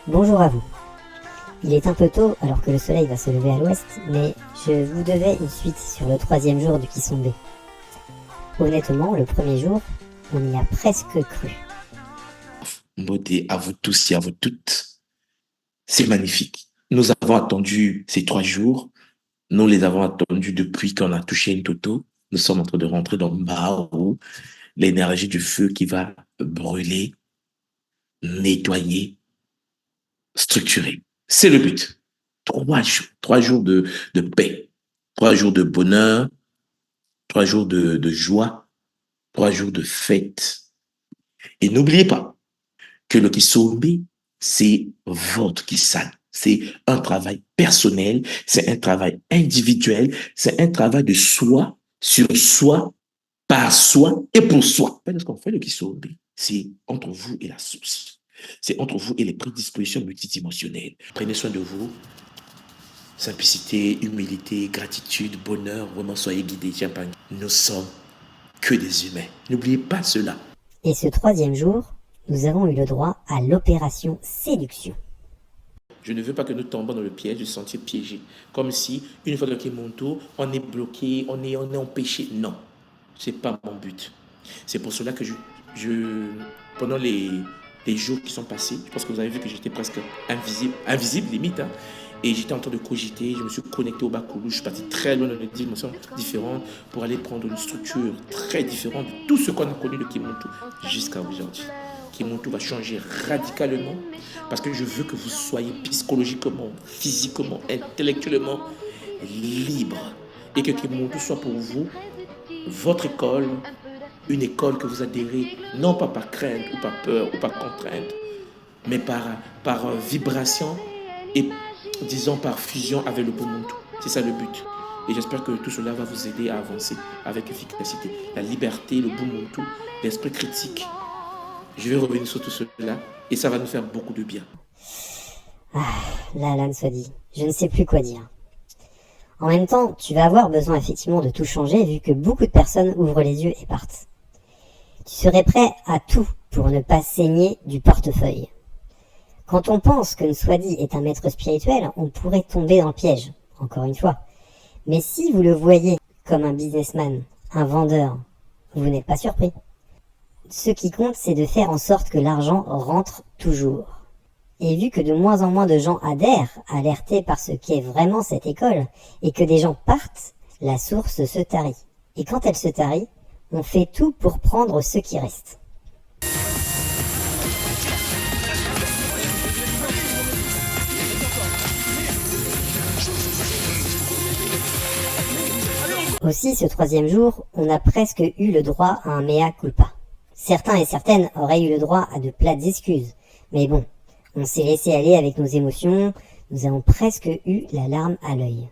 Bonjour à vous. Il est un peu tôt alors que le soleil va se lever à l'ouest, mais je vous devais une suite sur le 3e jour du Kisombe. Honnêtement, le premier jour, on y a presque cru. Beauté à vous tous et à vous toutes. C'est magnifique. Nous avons attendu ces 3 jours. Nous les avons attendus depuis qu'on a touché une toto. Nous sommes en train de rentrer dans Mbao, l'énergie du feu qui va brûler, nettoyer, structurer. C'est le but. 3 jours. 3 jours de paix. 3 jours de bonheur. 3 jours de joie. 3 jours de fête. Et n'oubliez pas que le Kisombe, c'est votre Kisan. C'est un travail personnel, c'est un travail individuel, c'est un travail de soi, sur soi, par soi et pour soi. Parce qu'on fait le Kisombe, c'est entre vous et la source. C'est entre vous et les prédispositions multidimensionnelles. Prenez soin de vous. Simplicité, humilité, gratitude, bonheur, vraiment soyez guidés. Nous sommes que des humains. N'oubliez pas cela. Et ce 3e jour, nous avons eu le droit à l'opération séduction. Je ne veux pas que nous tombions dans le piège de se sentir piégés. Comme si, une fois que mon tour, on est bloqué, on est empêché. Non, ce n'est pas mon but. C'est pour cela que pendant les jours qui sont passés, je pense que vous avez vu que j'étais presque invisible limite, hein, et j'étais en train de cogiter, je me suis connecté au Bakoulou, je suis parti très loin dans des dimensions différentes pour aller prendre une structure très différente de tout ce qu'on a connu de Kimuntu jusqu'à aujourd'hui. Kimuntu va changer radicalement parce que je veux que vous soyez psychologiquement, physiquement, intellectuellement libre et que Kimuntu soit pour vous votre école, une école que vous adhérez non pas par crainte ou par peur ou par contrainte, mais par vibration et disons par fusion avec le Ubuntu. C'est ça le but. Et j'espère que tout cela va vous aider à avancer avec efficacité. La liberté, le Ubuntu, l'esprit critique. Je vais revenir sur tout cela et ça va nous faire beaucoup de bien. Là, l'âme soit dit, je ne sais plus quoi dire. En même temps, tu vas avoir besoin effectivement de tout changer vu que beaucoup de personnes ouvrent les yeux et partent. Tu serais prêt à tout pour ne pas saigner du portefeuille. Quand on pense que Nswadi est un maître spirituel, on pourrait tomber dans le piège, encore une fois. Mais si vous le voyez comme un businessman, un vendeur, vous n'êtes pas surpris. Ce qui compte, c'est de faire en sorte que l'argent rentre toujours. Et vu que de moins en moins de gens adhèrent, alertés par ce qu'est vraiment cette école, et que des gens partent, la source se tarit. Et quand elle se tarit, on fait tout pour prendre ce qui reste. Aussi, ce 3e jour, on a presque eu le droit à un mea culpa. Certains et certaines auraient eu le droit à de plates excuses. Mais bon, on s'est laissé aller avec nos émotions, nous avons presque eu la larme à l'œil.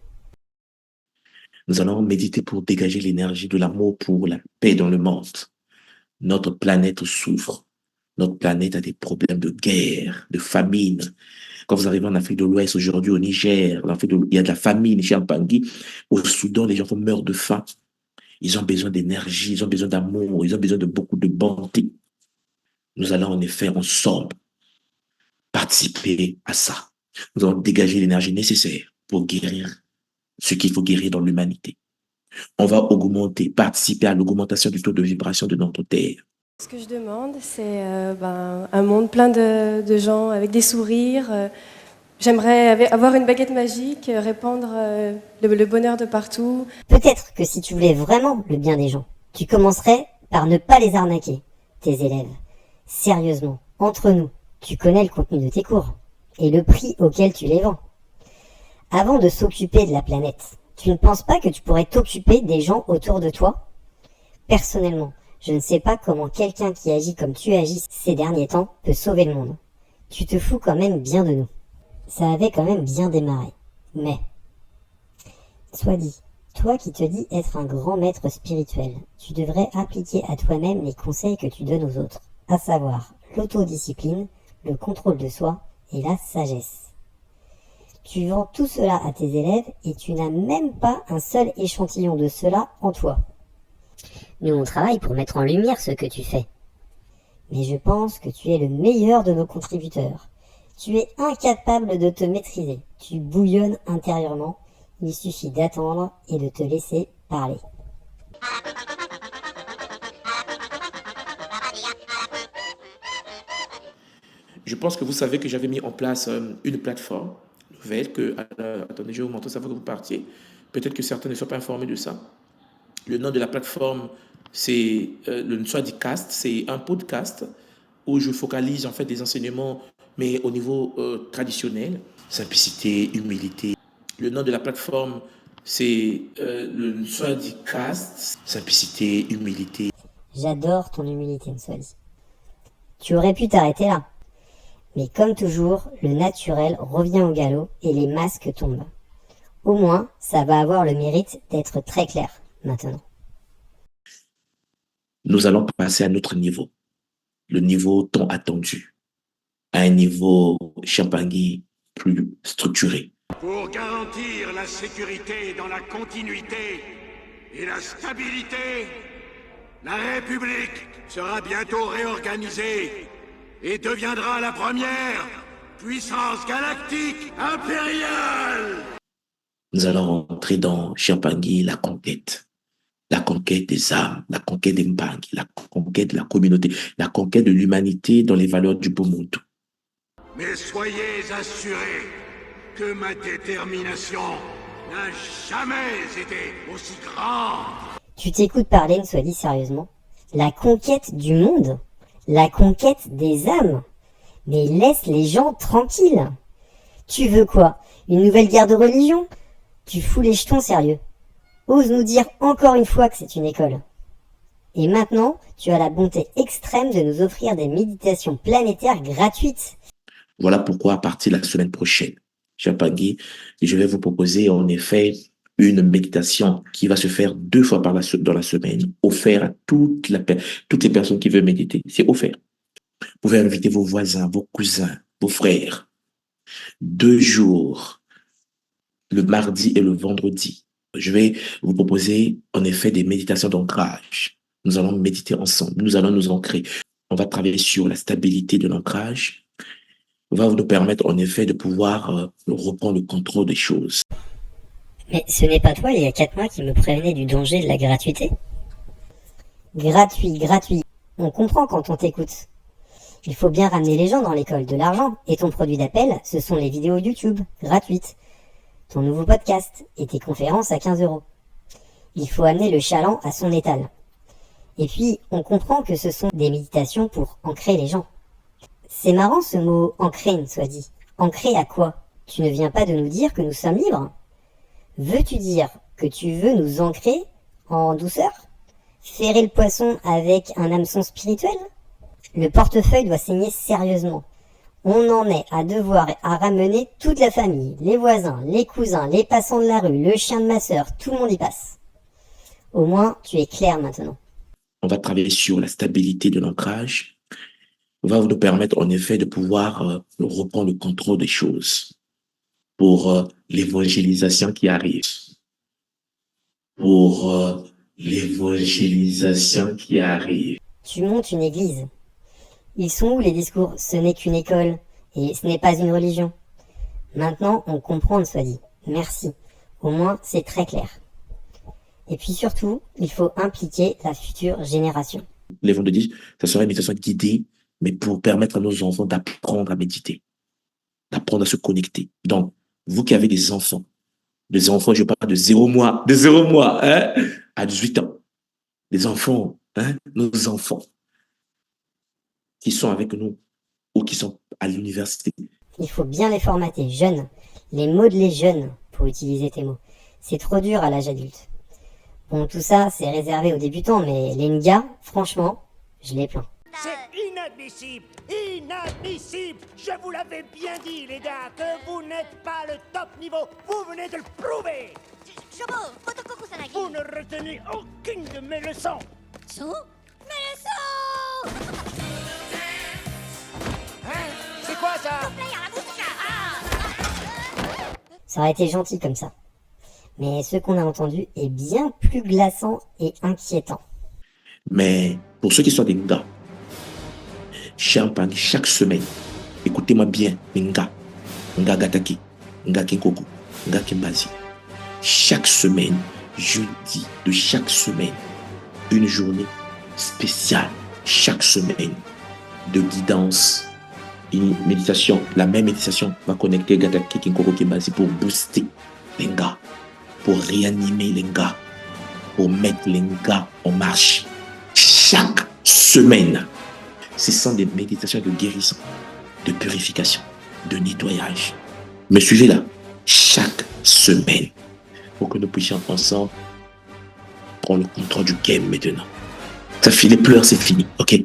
Nous allons méditer pour dégager l'énergie de l'amour pour la paix dans le monde. Notre planète souffre. Notre planète a des problèmes de guerre, de famine. Quand vous arrivez en Afrique de l'Ouest, aujourd'hui au Niger, il y a de la famine chez Bangui. Au Soudan, les gens meurent de faim. Ils ont besoin d'énergie, ils ont besoin d'amour, ils ont besoin de beaucoup de bonté. Nous allons en effet ensemble participer à ça. Nous allons dégager l'énergie nécessaire pour guérir ce qu'il faut guérir dans l'humanité. On va participer à l'augmentation du taux de vibration de notre Terre. Ce que je demande, c'est un monde plein de gens avec des sourires. J'aimerais avoir une baguette magique, répandre le bonheur de partout. Peut-être que si tu voulais vraiment le bien des gens, tu commencerais par ne pas les arnaquer, tes élèves. Sérieusement, entre nous, tu connais le contenu de tes cours et le prix auquel tu les vends. Avant de s'occuper de la planète, tu ne penses pas que tu pourrais t'occuper des gens autour de toi ? Personnellement, je ne sais pas comment quelqu'un qui agit comme tu agis ces derniers temps peut sauver le monde. Tu te fous quand même bien de nous. Ça avait quand même bien démarré. Mais, soit dit, toi qui te dis être un grand maître spirituel, tu devrais appliquer à toi-même les conseils que tu donnes aux autres, à savoir l'autodiscipline, le contrôle de soi et la sagesse. Tu vends tout cela à tes élèves et tu n'as même pas un seul échantillon de cela en toi. Nous, on travaille pour mettre en lumière ce que tu fais. Mais je pense que tu es le meilleur de nos contributeurs. Tu es incapable de te maîtriser. Tu bouillonnes intérieurement. Il suffit d'attendre et de te laisser parler. Je pense que vous savez que j'avais mis en place une plateforme nouvelle que... attendez, je vais vous montrer ça avant que vous partiez. Peut-être que certains ne soient pas informés de ça. Le nom de la plateforme, c'est le Swadiecast. C'est un podcast où je focalise en fait des enseignements, mais au niveau traditionnel. Simplicité, humilité. Le nom de la plateforme, c'est le Swadiecast. Simplicité, humilité. J'adore ton humilité, Nswadi. Tu aurais pu t'arrêter là. Mais comme toujours, le naturel revient au galop et les masques tombent. Au moins, ça va avoir le mérite d'être très clair maintenant. Nous allons passer à un autre niveau. Le niveau tant attendu. À un niveau Champangui plus structuré. Pour garantir la sécurité dans la continuité et la stabilité, la République sera bientôt réorganisée et deviendra la première puissance galactique impériale. Nous allons rentrer dans Champangui, la conquête. La conquête des âmes, la conquête des Mbangi, la conquête de la communauté, la conquête de l'humanité dans les valeurs du Ubuntu. Mais soyez assurés que ma détermination n'a jamais été aussi grande. Tu t'écoutes parler, Nswadi, sérieusement? La conquête du monde? La conquête des âmes? Mais laisse les gens tranquilles. Tu veux quoi? Une nouvelle guerre de religion? Tu fous les jetons, sérieux. Ose nous dire encore une fois que c'est une école. Et maintenant, tu as la bonté extrême de nous offrir des méditations planétaires gratuites. Voilà pourquoi à partir de la semaine prochaine, Champangui, je vais vous proposer en effet une méditation qui va se faire 2 fois dans la semaine, offert à toutes les personnes qui veulent méditer. C'est offert. Vous pouvez inviter vos voisins, vos cousins, vos frères. 2 jours, le mardi et le vendredi. Je vais vous proposer en effet des méditations d'ancrage. Nous allons méditer ensemble. Nous allons nous ancrer. On va travailler sur la stabilité de l'ancrage. Va nous permettre en effet de pouvoir reprendre le contrôle des choses. Mais ce n'est pas toi, il y a 4 mois, qui me prévenait du danger de la gratuité? Gratuit. On comprend quand on t'écoute. Il faut bien ramener les gens dans l'école, de l'argent. Et ton produit d'appel, ce sont les vidéos YouTube, gratuites. Ton nouveau podcast et tes conférences à 15 €. Il faut amener le chaland à son étal. Et puis, on comprend que ce sont des méditations pour ancrer les gens. C'est marrant ce mot « ancrer », soit dit. Ancrer à quoi? Tu ne viens pas de nous dire que nous sommes libres? Veux-tu dire que tu veux nous ancrer en douceur? Ferrer le poisson avec un hameçon spirituel? Le portefeuille doit saigner sérieusement. On en est à devoir à ramener toute la famille, les voisins, les cousins, les passants de la rue, le chien de ma sœur, tout le monde y passe. Au moins, tu es clair maintenant. On va travailler sur la stabilité de l'ancrage. Va nous permettre en effet de pouvoir reprendre le contrôle des choses pour l'évangélisation qui arrive. Tu montes une église. Ils sont où les discours? Ce n'est qu'une école et ce n'est pas une religion. Maintenant, on comprend, soit dit. Merci. Au moins, c'est très clair. Et puis surtout, il faut impliquer la future génération. Les vendredis, ça serait une méditation guidée, mais pour permettre à nos enfants d'apprendre à méditer, d'apprendre à se connecter. Donc, vous qui avez des enfants, je parle de 0 mois, hein, à 18 ans. Des enfants, hein, nos enfants, qui sont avec nous ou qui sont à l'université. Il faut bien les formater, jeunes. Les modeler jeunes, pour utiliser tes mots. C'est trop dur à l'âge adulte. Bon, tout ça, c'est réservé aux débutants, mais les ngas, franchement, je les plains. C'est inadmissible! Inadmissible! Je vous l'avais bien dit, les gars, que vous n'êtes pas le top niveau! Vous venez de le prouver! Shobo, Fotokoku Sanagi. Vous ne retenez aucune de mes leçons! So? Mes leçons! Hein? C'est quoi ça? Ça aurait été gentil comme ça. Mais ce qu'on a entendu est bien plus glaçant et inquiétant. Mais pour ceux qui sont des gars, Champagne, chaque semaine, écoutez écoutez-moi bien, Nga Gataki, Nga Kinkoko, Nga Kimbazi. Chaque semaine, jeudi de chaque semaine, une journée spéciale, chaque semaine, de guidance, une méditation. La même méditation va connecter Gataki, Kinkoko, Kimbazi pour booster les Nga, pour réanimer les Nga, pour mettre les Nga en marche. Chaque semaine, ce sont des méditations de guérison, de purification, de nettoyage. Me suivez là, chaque semaine, pour que nous puissions ensemble prendre le contrôle du game maintenant. Ça fait les pleurs, c'est fini, ok?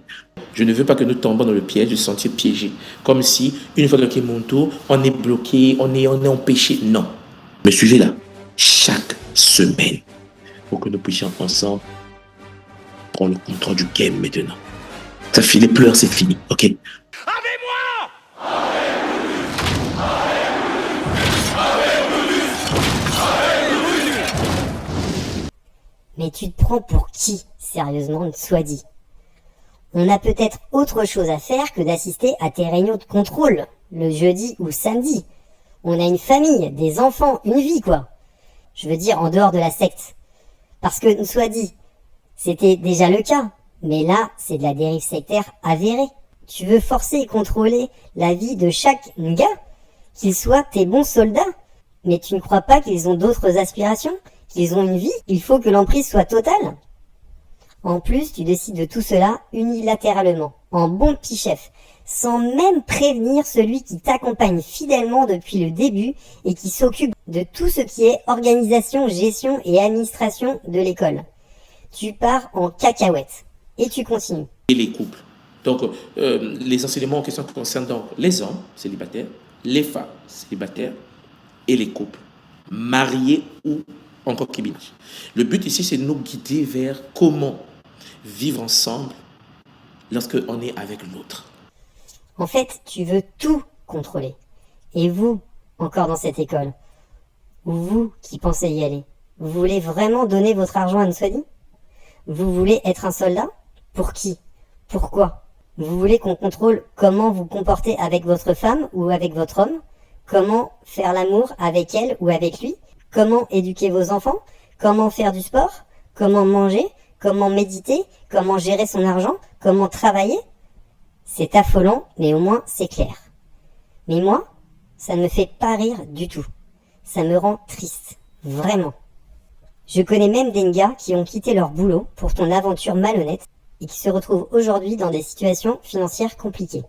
Je ne veux pas que nous tombions dans le piège de se sentir piégé. Comme si, une fois que mon tour, on est bloqué, on est empêché. Non. Me suivez là, chaque semaine, pour que nous puissions ensemble prendre le contrôle du game maintenant. Ça fait les pleurs, c'est fini, ok? Mais tu te prends pour qui, sérieusement, soit dit? On a peut-être autre chose à faire que d'assister à tes réunions de contrôle, le jeudi ou samedi. On a une famille, des enfants, une vie, quoi. Je veux dire, en dehors de la secte. Parce que, soit dit, c'était déjà le cas. Mais là, c'est de la dérive sectaire avérée. Tu veux forcer et contrôler la vie de chaque nga, qu'ils soient tes bons soldats. Mais tu ne crois pas qu'ils ont d'autres aspirations? Qu'ils ont une vie? Il faut que l'emprise soit totale. En plus, tu décides de tout cela unilatéralement, en bon petit chef, sans même prévenir celui qui t'accompagne fidèlement depuis le début et qui s'occupe de tout ce qui est organisation, gestion et administration de l'école. Tu pars en cacahuète et tu continues. Et les couples. Donc, les enseignements en question concernent donc les hommes célibataires, les femmes célibataires et les couples, mariés ou en concubinage. Le but ici, c'est de nous guider vers comment vivre ensemble lorsque on est avec l'autre. En fait, tu veux tout contrôler. Et vous, encore dans cette école, ou vous qui pensez y aller, vous voulez vraiment donner votre argent à Nswadi? Vous voulez être un soldat? Pour qui? Pourquoi? Vous voulez qu'on contrôle comment vous comportez avec votre femme ou avec votre homme? Comment faire l'amour avec elle ou avec lui? Comment éduquer vos enfants? Comment faire du sport? Comment manger? Comment méditer? Comment gérer son argent? Comment travailler? C'est affolant, mais au moins c'est clair. Mais moi, ça ne me fait pas rire du tout. Ça me rend triste. Vraiment. Je connais même des gars qui ont quitté leur boulot pour ton aventure malhonnête et qui se retrouvent aujourd'hui dans des situations financières compliquées.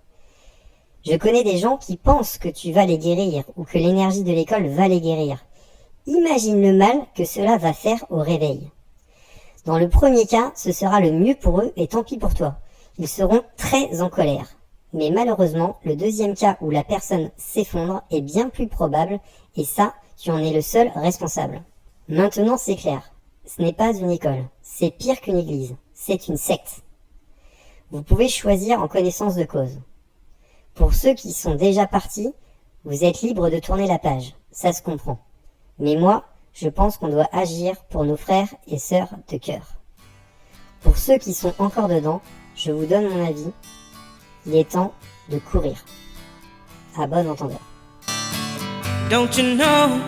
Je connais des gens qui pensent que tu vas les guérir ou que l'énergie de l'école va les guérir. Imagine le mal que cela va faire au réveil. Dans le premier cas, ce sera le mieux pour eux et tant pis pour toi. Ils seront très en colère. Mais malheureusement, le deuxième cas où la personne s'effondre est bien plus probable et ça, tu en es le seul responsable. Maintenant, c'est clair. Ce n'est pas une école. C'est pire qu'une église. C'est une secte. Vous pouvez choisir en connaissance de cause. Pour ceux qui sont déjà partis, vous êtes libre de tourner la page. Ça se comprend. Mais moi, je pense qu'on doit agir pour nos frères et sœurs de cœur. Pour ceux qui sont encore dedans, je vous donne mon avis. Il est temps de courir. À bon entendeur. Don't you know,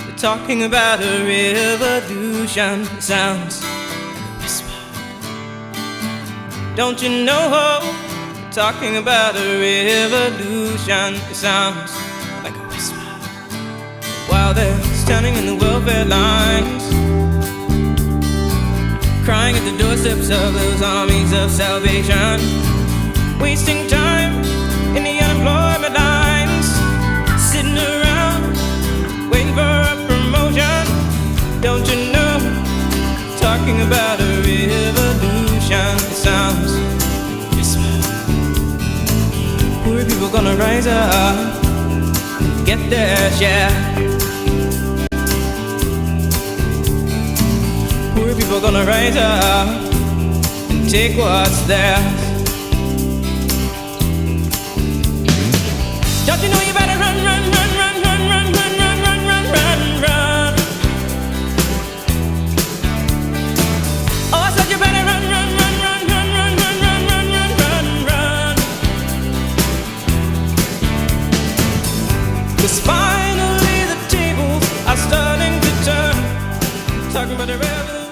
we're talking about a revolution. It sounds like a whisper. Don't you know, we're talking about a revolution. It sounds like a whisper. While they're standing in the welfare lines, crying at the doorsteps of those armies of salvation, wasting time in the unemployment lines, sitting around waiting for a promotion. Don't you know, talking about a revolution. It sounds whisper. Poor people gonna rise up, get their share. Poor people gonna rise up and take what's theirs. Don't you know you better run, run, run, run, run, run, run, run, run, run, run, run. Oh, I said you better run, run, run, run, run, run, run, run, run, run, run, run. 'Cause finally the tables are starting to turn. Talking about the revolution.